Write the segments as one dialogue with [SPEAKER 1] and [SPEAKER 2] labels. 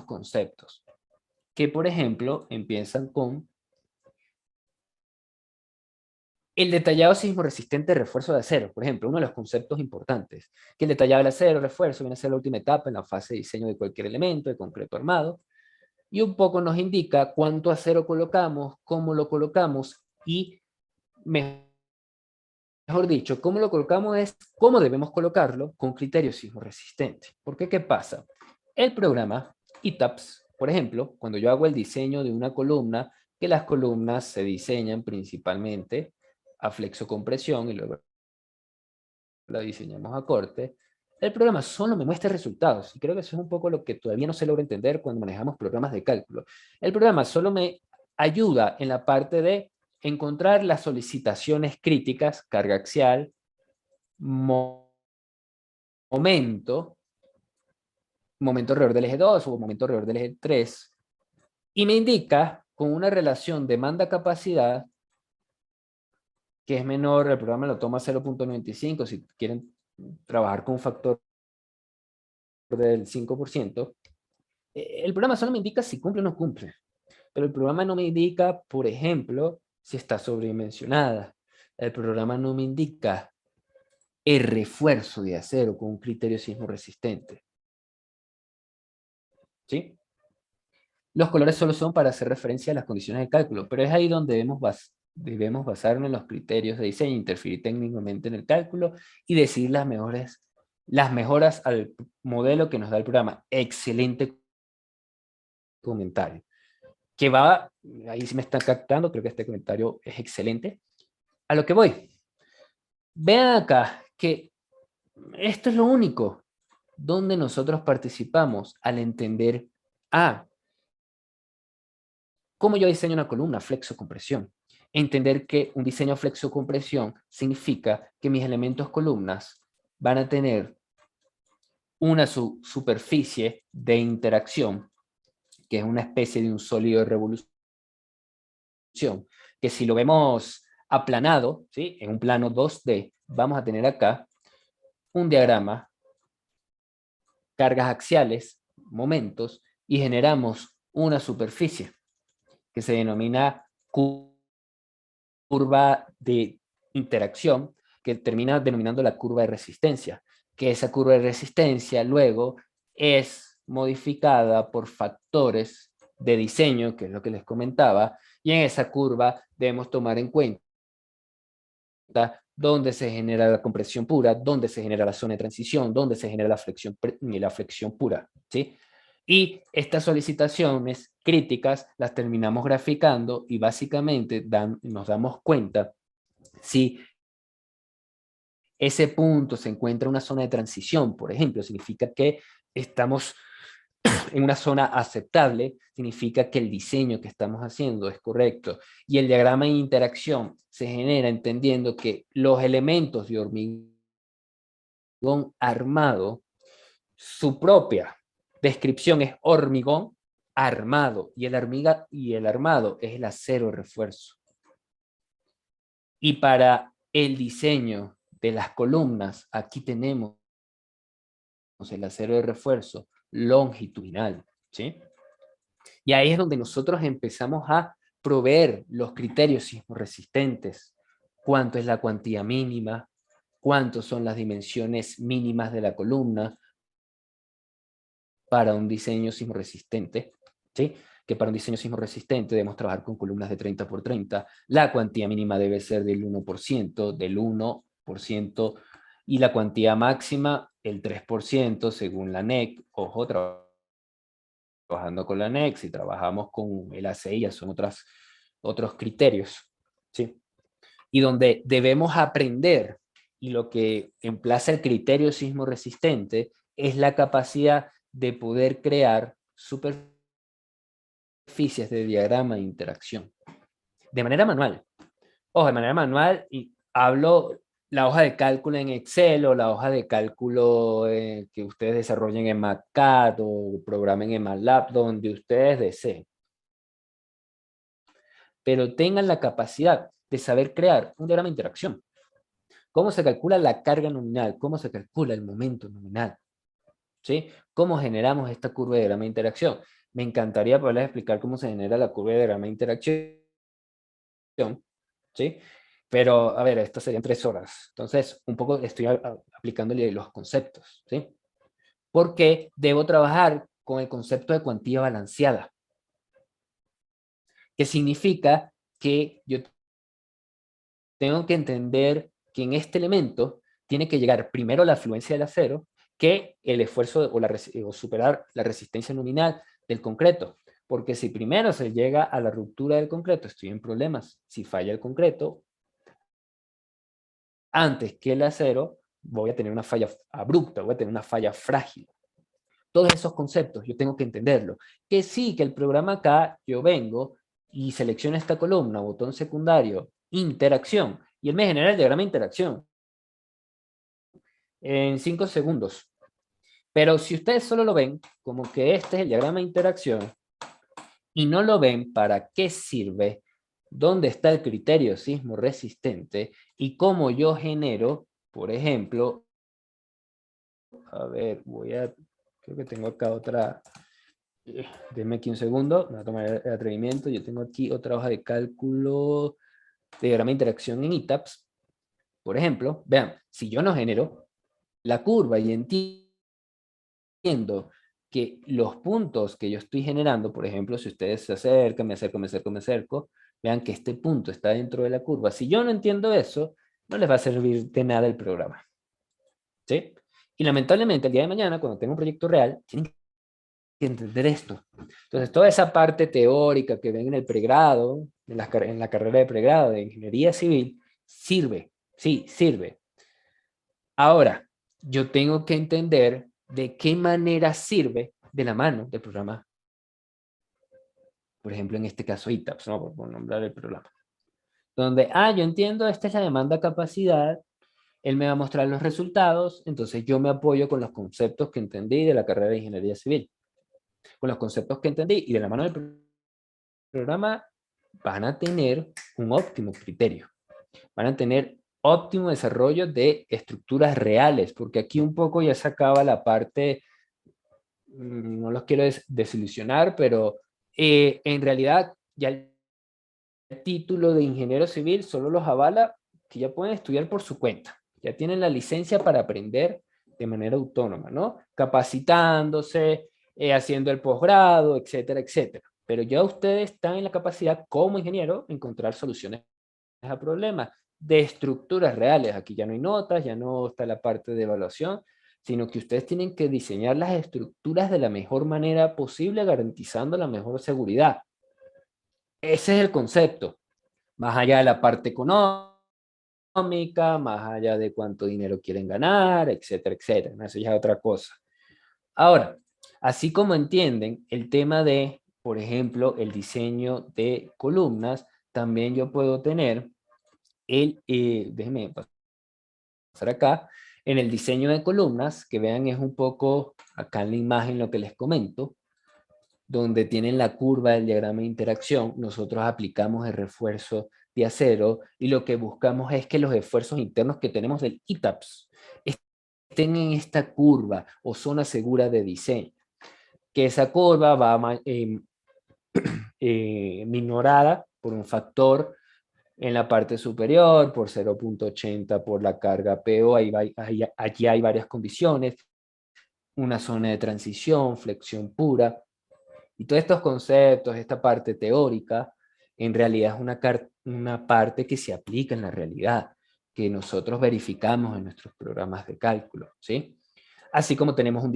[SPEAKER 1] conceptos que, por ejemplo, empiezan con el detallado sismo resistente de refuerzo de acero. Por ejemplo, uno de los conceptos importantes, que el detallado del acero refuerzo viene a ser la última etapa en la fase de diseño de cualquier elemento de concreto armado, y un poco nos indica cuánto acero colocamos, cómo lo colocamos y, mejor dicho, cómo lo colocamos es cómo debemos colocarlo con criterio sismo resistente. Porque, ¿qué pasa? El programa ETAPS, por ejemplo, cuando yo hago el diseño de una columna, que las columnas se diseñan principalmente a flexocompresión y luego la diseñamos a corte, el programa solo me muestra resultados. Y creo que eso es un poco lo que todavía no se logra entender cuando manejamos programas de cálculo. El programa solo me ayuda en la parte de encontrar las solicitaciones críticas, carga axial, momento, momento alrededor del eje 2 o momento alrededor del eje 3, y me indica con una relación demanda-capacidad que es menor, el programa lo toma 0.95, si quieren trabajar con un factor del 5%, el programa solo me indica si cumple o no cumple, pero el programa no me indica, por ejemplo, si está sobredimensionada. El programa no me indica el refuerzo de acero con un criterio sismo resistente. ¿Sí? Los colores solo son para hacer referencia a las condiciones de cálculo, pero es ahí donde debemos basarnos en los criterios de diseño, interferir técnicamente en el cálculo y decidir las mejoras al modelo que nos da el programa. Excelente comentario. Que va, ahí sí me está captando, creo que este comentario es excelente. A lo que voy. Vean acá que esto es lo único donde nosotros participamos al entender cómo yo diseño una columna, flexocompresión. Entender que un diseño flexocompresión significa que mis elementos columnas van a tener una superficie de interacción, que es una especie de un sólido de revolución, que si lo vemos aplanado, ¿sí? En un plano 2D, vamos a tener acá un diagrama, cargas axiales, momentos, y generamos una superficie que se denomina curva de interacción, que termina denominando la curva de resistencia, que esa curva de resistencia luego es modificada por factores de diseño, que es lo que les comentaba, y en esa curva debemos tomar en cuenta dónde se genera la compresión pura, dónde se genera la zona de transición, dónde se genera la flexión pura, ¿sí? Y estas solicitaciones críticas las terminamos graficando y básicamente nos damos cuenta si ese punto se encuentra en una zona de transición, por ejemplo, significa que estamos en una zona aceptable, significa que el diseño que estamos haciendo es correcto. Y el diagrama de interacción se genera entendiendo que los elementos de hormigón armado, su propia descripción es hormigón armado, y el armado es el acero refuerzo. Y para el diseño de las columnas, aquí tenemos el acero de refuerzo longitudinal, ¿sí? Y ahí es donde nosotros empezamos a proveer los criterios sismoresistentes. ¿Cuánto es la cuantía mínima? ¿Cuántos son las dimensiones mínimas de la columna para un diseño sismoresistente? ¿Sí? Que para un diseño sismoresistente debemos trabajar con columnas de 30 por 30. La cuantía mínima debe ser del 1%, y la cuantía máxima el 3% según la NEC. Ojo, trabajando con la NEC, y trabajamos con el ACI, ya son otros criterios, ¿sí? Y donde debemos aprender, y lo que emplaza el criterio sismo resistente, es la capacidad de poder crear superficies de diagrama de interacción, de manera manual. Ojo, de manera manual, y hablo la hoja de cálculo en Excel o la hoja de cálculo que ustedes desarrollen en MATCAD o programen en MATLAB, donde ustedes deseen. Pero tengan la capacidad de saber crear un diagrama de interacción. ¿Cómo se calcula la carga nominal? ¿Cómo se calcula el momento nominal? ¿sí? ¿Cómo generamos esta curva de diagrama de interacción? Me encantaría poderles explicar cómo se genera la curva de diagrama de interacción, ¿sí? Pero, a ver, esto serían 3 horas. Entonces, un poco estoy aplicándole los conceptos, ¿sí? Porque debo trabajar con el concepto de cuantía balanceada, que significa que yo tengo que entender que en este elemento tiene que llegar primero la afluencia del acero que el esfuerzo o superar la resistencia nominal del concreto. Porque si primero se llega a la ruptura del concreto, estoy en problemas. Si falla el concreto, antes que el acero, voy a tener una falla abrupta, voy a tener una falla frágil. Todos esos conceptos yo tengo que entenderlo. Que sí, que el programa acá, yo vengo y selecciono esta columna, botón secundario, interacción, y él me genera el diagrama de interacción en 5 segundos. Pero si ustedes solo lo ven como que este es el diagrama de interacción y no lo ven para qué sirve, dónde está el criterio sismo resistente y cómo yo genero, por ejemplo, a ver, creo que tengo acá otra, denme aquí un segundo, me voy a tomar el atrevimiento, yo tengo aquí otra hoja de cálculo de diagrama de interacción en ETABS, por ejemplo, vean, si yo no genero la curva y entiendo que los puntos que yo estoy generando, por ejemplo, si ustedes se acercan, me acerco, vean que este punto está dentro de la curva. Si yo no entiendo eso, no les va a servir de nada el programa, ¿sí? Y lamentablemente el día de mañana, cuando tengo un proyecto real, tienen que entender esto. Entonces, toda esa parte teórica que ven en el pregrado, en la carrera de pregrado de ingeniería civil, sirve, sí, sirve. Ahora, yo tengo que entender de qué manera sirve de la mano del programa. Por ejemplo, en este caso ITAPS, ¿no? Por nombrar el programa. Donde, yo entiendo, esta es la demanda capacidad, él me va a mostrar los resultados, entonces yo me apoyo con los conceptos que entendí de la carrera de ingeniería civil. Con los conceptos que entendí y de la mano del programa van a tener un óptimo criterio. Van a tener óptimo desarrollo de estructuras reales, porque aquí un poco ya se acaba la parte, no los quiero desilusionar, pero en realidad ya el título de ingeniero civil solo los avala que ya pueden estudiar por su cuenta, ya tienen la licencia para aprender de manera autónoma, ¿no? Capacitándose, haciendo el posgrado, etcétera, etcétera. Pero ya ustedes están en la capacidad como ingeniero de encontrar soluciones a problemas de estructuras reales. Aquí ya no hay notas, ya no está la parte de evaluación, sino que ustedes tienen que diseñar las estructuras de la mejor manera posible, garantizando la mejor seguridad. Ese es el concepto, más allá de la parte económica, más allá de cuánto dinero quieren ganar, etcétera, etcétera. Eso ya es otra cosa. Ahora, así como entienden el tema de, por ejemplo, el diseño de columnas, también yo puedo tener déjenme pasar acá, en el diseño de columnas, que vean es un poco acá en la imagen lo que les comento, donde tienen la curva del diagrama de interacción, nosotros aplicamos el refuerzo de acero y lo que buscamos es que los esfuerzos internos que tenemos del ITAPS estén en esta curva o zona segura de diseño. Que esa curva va minorada por un factor en la parte superior, por 0.80 por la carga PO, allí hay varias condiciones, una zona de transición, flexión pura, y todos estos conceptos, esta parte teórica, en realidad es una parte que se aplica en la realidad, que nosotros verificamos en nuestros programas de cálculo, ¿sí? Así como tenemos un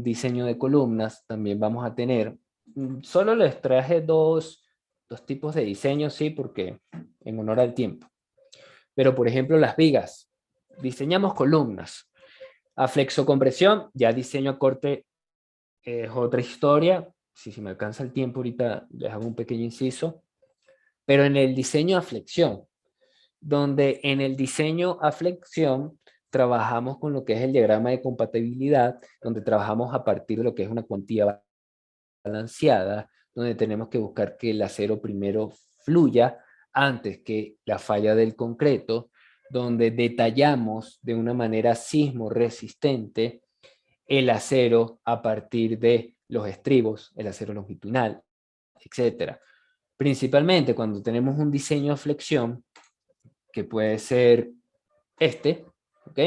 [SPEAKER 1] diseño de columnas, también vamos a tener, solo les traje dos tipos de diseño, sí, porque en honor al tiempo. Pero, por ejemplo, las vigas, diseñamos columnas. A flexocompresión, ya diseño a corte es otra historia. Si me alcanza el tiempo ahorita, les hago un pequeño inciso. Pero en el diseño a flexión, donde en el diseño a flexión trabajamos con lo que es el diagrama de compatibilidad, donde trabajamos a partir de lo que es una cuantía balanceada, donde tenemos que buscar que el acero primero fluya antes que la falla del concreto, donde detallamos de una manera sismo resistente el acero a partir de los estribos, el acero longitudinal, etcétera. Principalmente cuando tenemos un diseño de flexión, que puede ser este, ¿ok?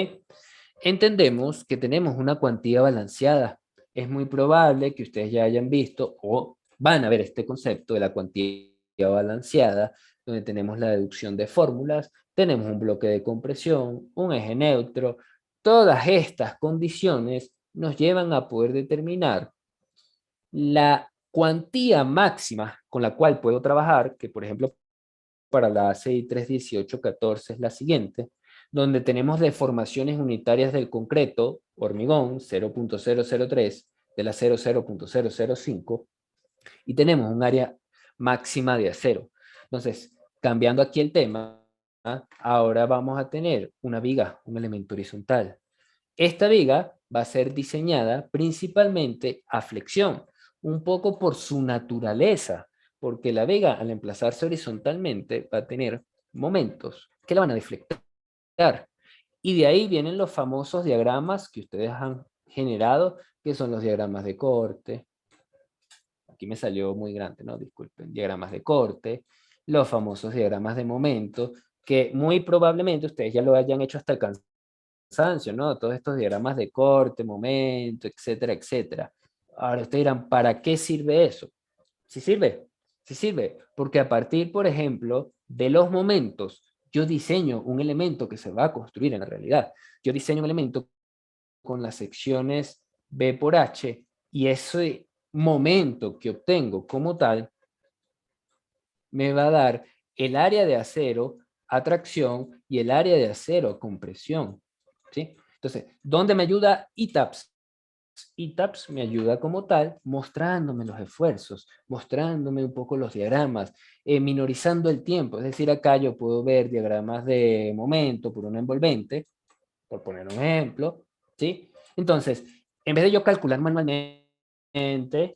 [SPEAKER 1] Entendemos que tenemos una cuantía balanceada. Es muy probable que ustedes ya hayan visto o van a ver este concepto de la cuantía balanceada, donde tenemos la deducción de fórmulas, tenemos un bloque de compresión, un eje neutro. Todas estas condiciones nos llevan a poder determinar la cuantía máxima con la cual puedo trabajar, que por ejemplo para la ACI 31814 es la siguiente, donde tenemos deformaciones unitarias del concreto, hormigón 0.003 de la 0.005, y tenemos un área máxima de acero. Entonces, cambiando aquí el tema, ahora vamos a tener una viga, un elemento horizontal. Esta viga va a ser diseñada principalmente a flexión, un poco por su naturaleza, porque la viga al emplazarse horizontalmente va a tener momentos que la van a deflectar. Y de ahí vienen los famosos diagramas que ustedes han generado, que son los diagramas de corte. Aquí me salió muy grande, ¿no? Disculpen. Diagramas de corte, los famosos diagramas de momento, que muy probablemente ustedes ya lo hayan hecho hasta el cansancio, ¿no? Todos estos diagramas de corte, momento, etcétera, etcétera. Ahora ustedes dirán, ¿para qué sirve eso? Sí sirve, sí sirve, porque a partir, por ejemplo, de los momentos, yo diseño un elemento que se va a construir en la realidad. Yo diseño un elemento con las secciones B por H y ese momento que obtengo como tal me va a dar el área de acero a tracción y el área de acero a compresión. ¿Sí? Entonces, ¿dónde me ayuda ETABS? ETABS me ayuda como tal, mostrándome los esfuerzos, mostrándome un poco los diagramas, minorizando el tiempo. Es decir, acá yo puedo ver diagramas de momento por una envolvente, por poner un ejemplo, ¿sí? Entonces, en vez de yo calcular manualmente,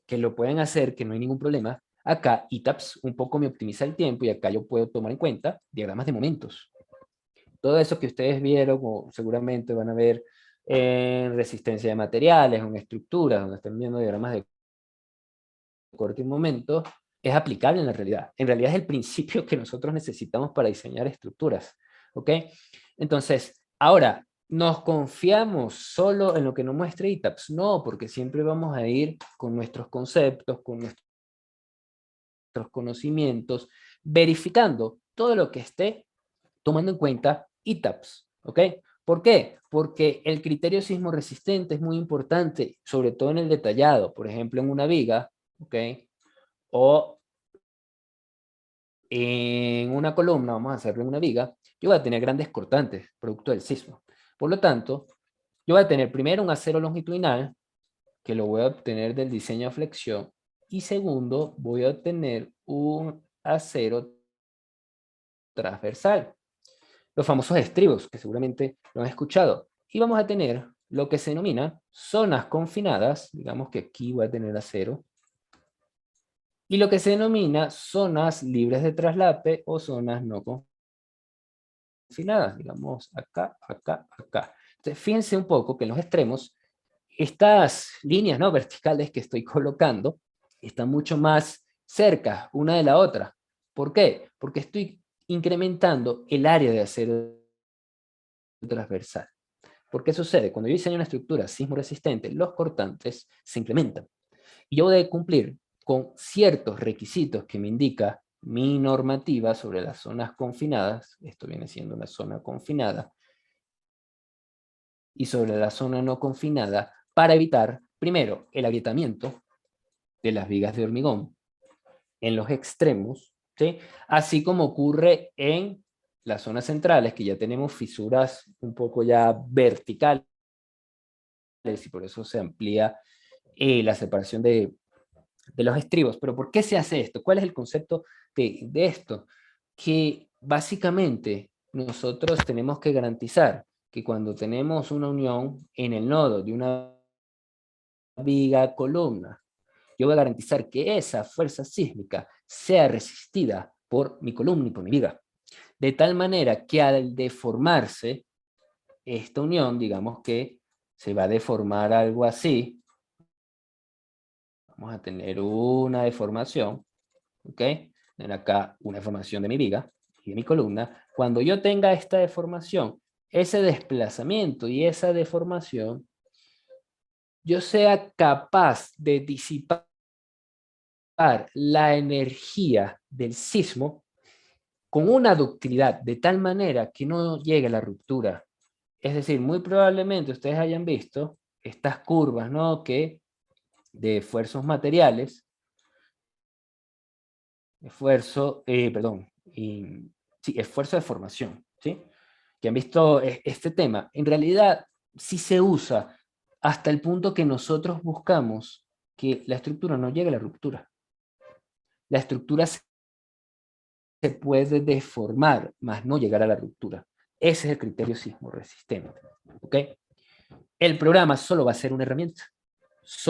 [SPEAKER 1] que lo pueden hacer, que no hay ningún problema, acá ETABS un poco me optimiza el tiempo y acá yo puedo tomar en cuenta diagramas de momentos. Todo eso que ustedes vieron o seguramente van a ver en resistencia de materiales, en estructuras, donde están viendo diagramas de corte y momento, es aplicable en la realidad. En realidad es el principio que nosotros necesitamos para diseñar estructuras. ¿Ok? Entonces, ahora, ¿nos confiamos solo en lo que nos muestra ETABS? No, porque siempre vamos a ir con nuestros conceptos, con nuestros conocimientos, verificando todo lo que esté tomando en cuenta ETABS. ¿Ok? ¿Por qué? Porque el criterio sismo resistente es muy importante, sobre todo en el detallado, por ejemplo, en una viga, ¿ok? O en una columna, vamos a hacerlo en una viga, yo voy a tener grandes cortantes, producto del sismo. Por lo tanto, yo voy a tener primero un acero longitudinal, que lo voy a obtener del diseño de flexión, y segundo, voy a obtener un acero transversal. Los famosos estribos, que seguramente lo han escuchado. Y vamos a tener lo que se denomina zonas confinadas, digamos que aquí voy a tener acero, y lo que se denomina zonas libres de traslape o zonas no confinadas, digamos acá, acá, acá. Entonces, fíjense un poco que en los extremos, estas líneas no verticales que estoy colocando están mucho más cerca una de la otra. ¿Por qué? Porque estoy incrementando el área de acero transversal. ¿Por qué sucede? Cuando yo diseño una estructura sismo resistente, los cortantes se incrementan. Y yo debo cumplir con ciertos requisitos que me indica mi normativa sobre las zonas confinadas, esto viene siendo una zona confinada, y sobre la zona no confinada, para evitar, primero, el agrietamiento de las vigas de hormigón en los extremos, ¿sí? Así como ocurre en las zonas centrales, que ya tenemos fisuras un poco ya verticales, y por eso se amplía la separación de los estribos. Pero ¿por qué se hace esto? ¿Cuál es el concepto de esto? Que básicamente nosotros tenemos que garantizar que cuando tenemos una unión en el nodo de una viga columna, yo voy a garantizar que esa fuerza sísmica sea resistida por mi columna y por mi viga. De tal manera que al deformarse esta unión, digamos que se va a deformar algo así. Vamos a tener una deformación, ¿ok? Tener acá una deformación de mi viga y de mi columna. Cuando yo tenga esta deformación, ese desplazamiento y esa deformación, yo sea capaz de disipar la energía del sismo con una ductilidad de tal manera que no llegue a la ruptura. Es decir, muy probablemente ustedes hayan visto estas curvas, ¿no? Que de esfuerzos materiales, esfuerzo de formación, ¿sí? Que han visto este tema. En realidad, sí se usa hasta el punto que nosotros buscamos que la estructura no llegue a la ruptura. La estructura se puede deformar, más no llegar a la ruptura. Ese es el criterio sismo resistente. ¿Ok? El programa solo va a ser una herramienta. Solo